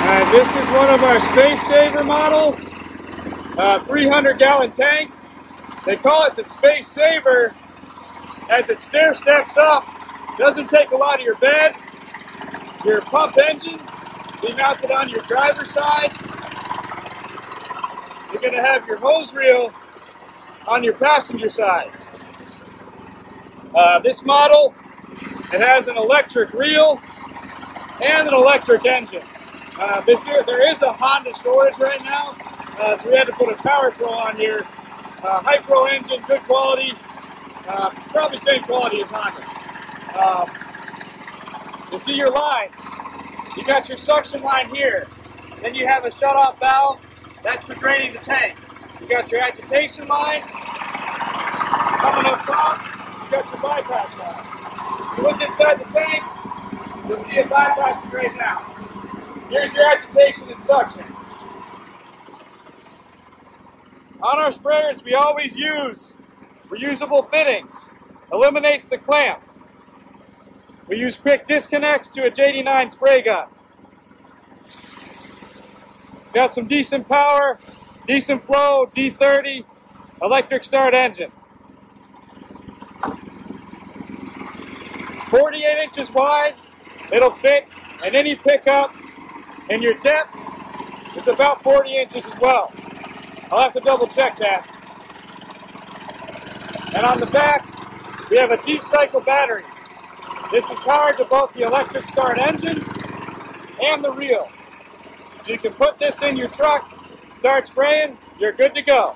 This is one of our SpaceSaver models, 300-gallon tank. They call it the SpaceSaver as it stair steps up. Doesn't take a lot of your bed. Your pump engine will be mounted on your driver's side. You're going to have your hose reel on your passenger side. This model, it has an electric reel and an electric engine. There is a Honda shortage right now, so we had to put a Power Pro on here. High Pro engine, good quality, probably same quality as Honda. You see your lines. You got your suction line here. Then you have a shut-off valve. That's for draining the tank. You got your agitation line. Coming up top, you got your bypass line. If you look inside the tank, you'll see it bypassing right now. Here's your agitation and suction. On our sprayers, we always use reusable fittings. Eliminates the clamp. We use quick disconnects to a J89 spray gun. Got some decent power, decent flow, D30, electric start engine. 48 inches wide, it'll fit in any pickup, and your depth is about 40 inches as well. I'll have to double check that. And on the back, we have a deep cycle battery. This is powered to both the electric start engine and the reel. So you can put this in your truck, start spraying, you're good to go.